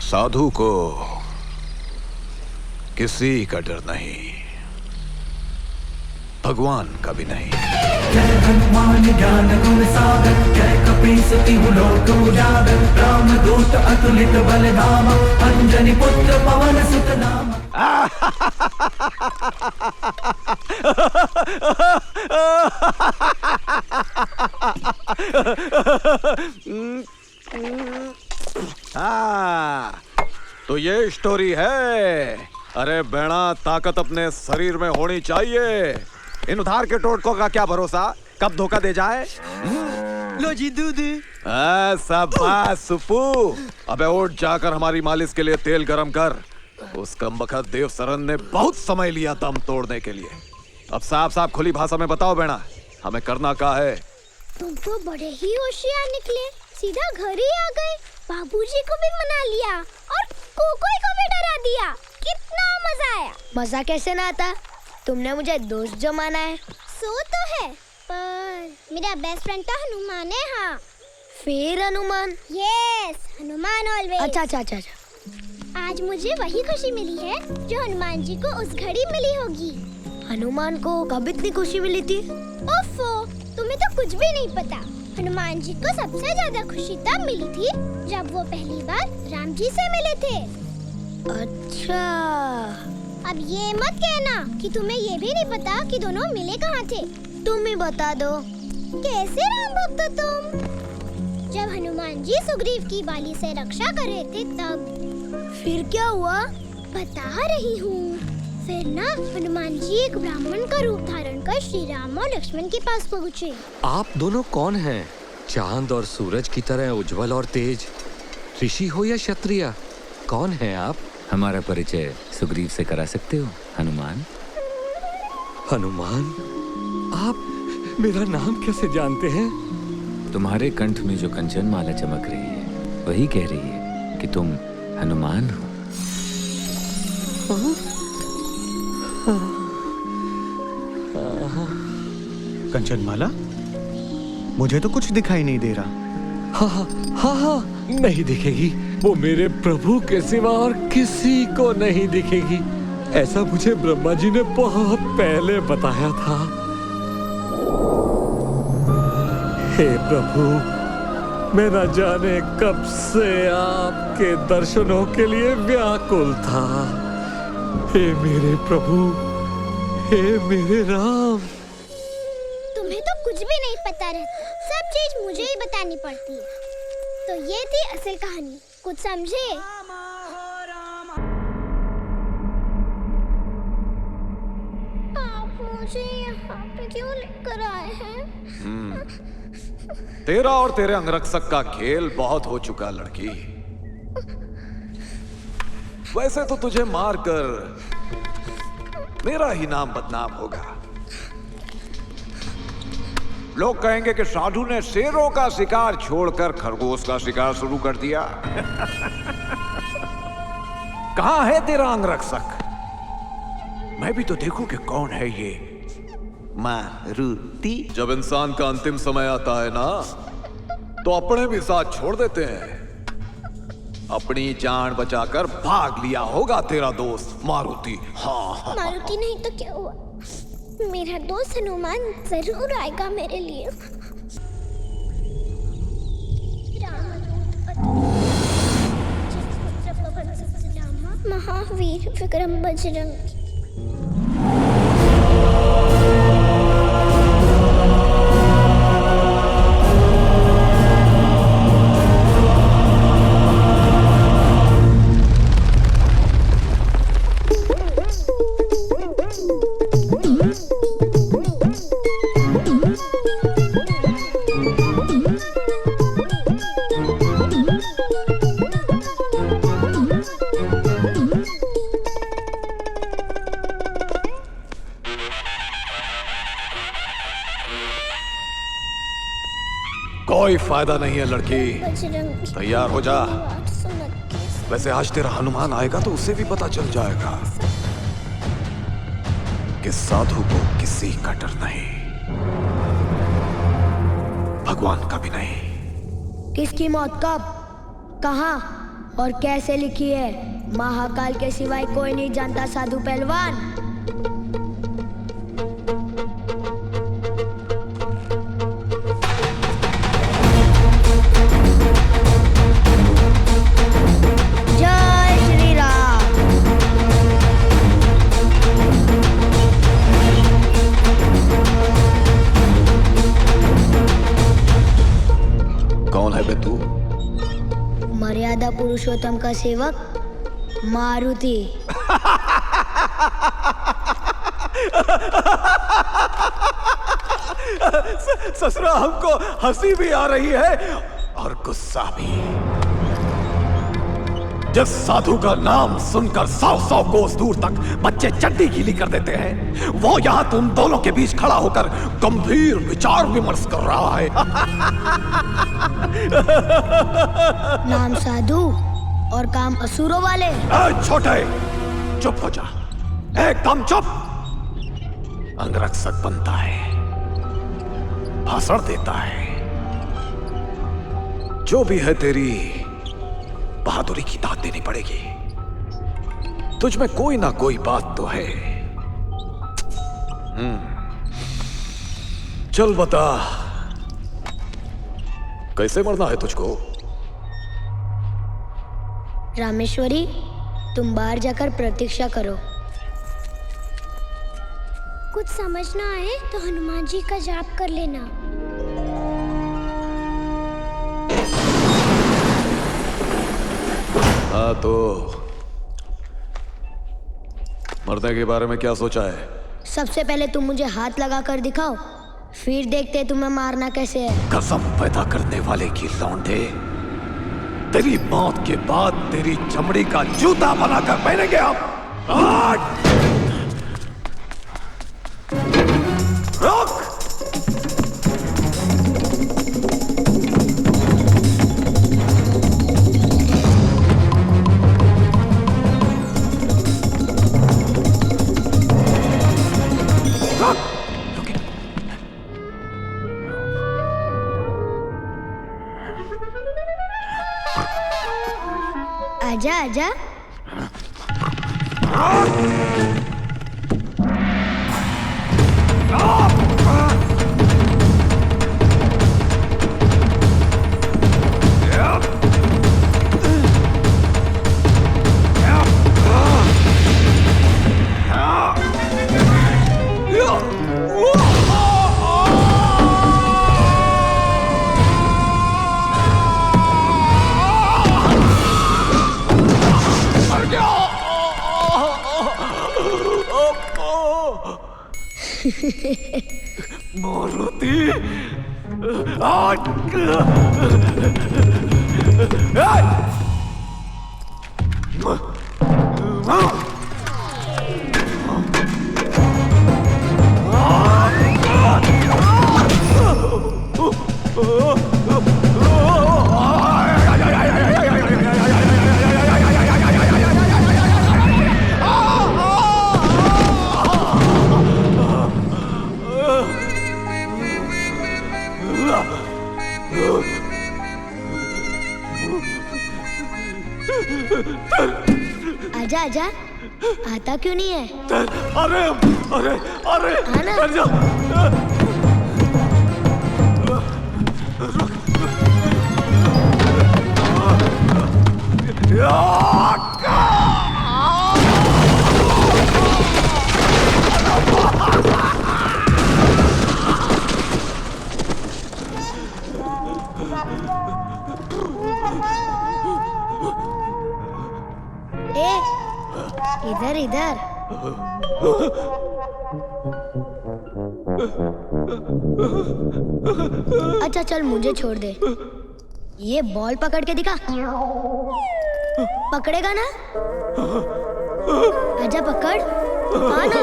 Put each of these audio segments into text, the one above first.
साधु को किसी का डर नहीं, भगवान का भी नहीं। जय हनुमान ज्ञान गुण सागर, जय कपीस तिहु लोक उजागर, रामदूत अतुलित बल धामा, अंजनी पुत्र पवन सुत नामा। तो ये स्टोरी है। अरे बेड़ा, ताकत अपने शरीर में होनी चाहिए। इन उधार के टोटकों का क्या भरोसा, कब धोखा दे जाए। लो जी दूध। शाबाश सुप्पू। अबे उठ, जाकर हमारी मालिश के लिए तेल गरम कर। उस कमबख्त देव सरन ने बहुत समय लिया दम तोड़ने के लिए। अब साफ साफ खुली भाषा में बताओ बेड़ा, हमें करना क्या है। तुम तो बड़े ही होशियार निकले, सीधा घर ही आ गए। बाबूजी को भी मना लिया और कोकोई को भी डरा दिया। कितना मजा आया। मजा कैसे ना आता, तुमने मुझे दोस्त जो माना है। सो तो है, पर मेरा बेस्ट फ्रेंड तो हनुमान है। हाँ फिर हनुमान? Yes, Hanuman always. अच्छा। आज मुझे वही खुशी मिली है जो हनुमान जी को उस घड़ी मिली होगी। हनुमान को कब इतनी खुशी मिली थी? ओफो, तुम्हें तो कुछ भी नहीं पता। हनुमान जी को सबसे ज्यादा खुशी तब मिली थी जब वो पहली बार राम जी से मिले थे। अच्छा। अब ये मत कहना कि तुम्हें ये भी नहीं पता कि दोनों मिले कहाँ थे। तुम ही बता दो। कैसे राम भक्त हो तुम? जब हनुमान जी सुग्रीव की बाली से रक्षा कर रहे थे तब। फिर क्या हुआ? बता रही हूँ। फिर ना हनुमान जी एक ब्राह्मण का रूप धारण कर श्री राम और लक्ष्मण के पास पहुँचे। आप दोनों कौन हैं? चांद और सूरज की तरह उज्जवल और तेज। ऋषि हो या क्षत्रिय, कौन हैं आप? हमारा परिचय सुग्रीव से करा सकते हो हनुमान? हनुमान, आप मेरा नाम कैसे जानते हैं? तुम्हारे कंठ में जो कंचन माला चमक रही है वही कह रही है कि तुम हनुमान हो। कंचन माला? मुझे तो कुछ दिखाई नहीं दे रहा। हाँ, नहीं दिखेगी। वो मेरे प्रभु के सिवा और किसी को नहीं दिखेगी। ऐसा मुझे ब्रह्मा जी ने बहुत पहले बताया था। हे प्रभु, मैं न जाने कब से आपके दर्शनों के लिए व्याकुल था। हे मेरे प्रभु, हे मेरे राम। तुम्हें तो कुछ भी नहीं पता रहता, सब चीज मुझे ही बतानी पड़ती है। तो ये थी असल कहानी, कुछ समझे? आप मुझे यहाँ पे क्यों लेकर आए हैं? तेरा और तेरे अंगरक्षक का खेल बहुत हो चुका लड़की। वैसे तो तुझे मारकर मेरा ही नाम बदनाम होगा। लोग कहेंगे कि साधु ने शेरों का शिकार छोड़कर खरगोश का शिकार शुरू कर दिया। कहां है तेरा अंगरक्षक? मैं भी तो देखूं कि कौन है ये मारुति। जब इंसान का अंतिम समय आता है ना, तो अपने भी साथ छोड़ देते हैं। अपनी जान बचाकर भाग लिया होगा तेरा दोस्त मारुति। हाँ, मारुति नहीं तो क्या हुआ, मेरा दोस्त हनुमान जरूर आएगा मेरे लिए। महावीर विक्रम बजरंगी। कोई फायदा नहीं है लड़की, तैयार हो जा। वैसे आज तेरा हनुमान आएगा तो उसे भी पता चल जाएगा कि साधु को किसी का डर नहीं, भगवान का भी नहीं। किसकी मौत कब, कहाँ और कैसे लिखी है? महाकाल के सिवाय कोई नहीं जानता साधु पहलवान। जय श्री राम। कौन है बे तू? मर्यादा पुरुषोत्तम का सेवक मारुति। ससुरा, हमको हंसी भी आ रही है और गुस्सा भी। जिस साधु का नाम सुनकर 100 कोस दूर तक बच्चे चड्डी गीली कर देते हैं, वो यहाँ तुम दोनों के बीच खड़ा होकर गंभीर विचार विमर्श कर रहा है। नाम साधु और काम असुरों वाले। ए छोटे, चुप हो जा, एकदम चुप। अंगरक्षक बनता है, भाषण देता है, जो भी है तेरी बहादुरी की दाद देनी पड़ेगी। तुझ में कोई ना कोई बात तो है। चल बता, कैसे मरना है तुझको? रामेश्वरी, तुम बाहर जाकर प्रतीक्षा करो। कुछ समझना आए तो हनुमान जी का जाप कर लेना। हाँ, तो मरने के बारे में क्या सोचा है? सबसे पहले तुम मुझे हाथ लगा कर दिखाओ, फिर देखते तुम्हें मारना कैसे है। कसम पैदा करने वाले की लौंडे, तेरी मौत के बाद तेरी चमड़ी का जूता बनाकर पहनेंगे हम। रोक! आजा आजा। मारुति, आजा आजा। आता क्यों नहीं है? अरे अरे अरे, आना। ए, इधर इधर। अच्छा चल, मुझे छोड़ दे। ये बॉल पकड़ के दिखा। पकड़ेगा ना? आजा पकड़। हाँ ना?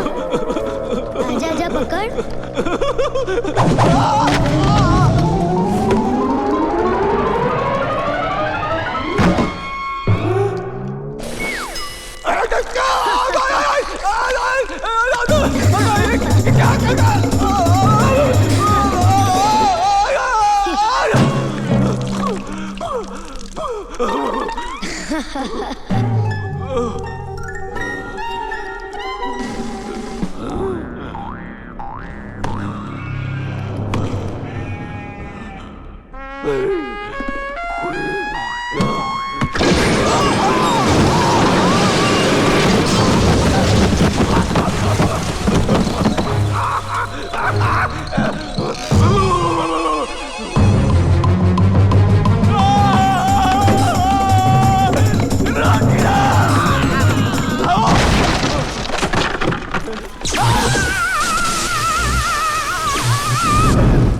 आजा आजा पकड़।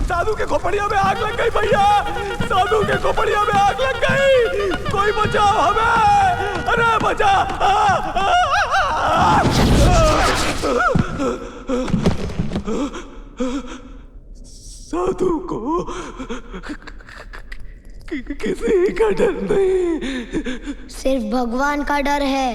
साधु के खोपड़िया में आग लग गई भैया, साधु के खोपड़िया में आग लग गई, कोई बचाओ हमें, अरे बचा। साधु को किसी का डर नहीं, सिर्फ भगवान का डर है।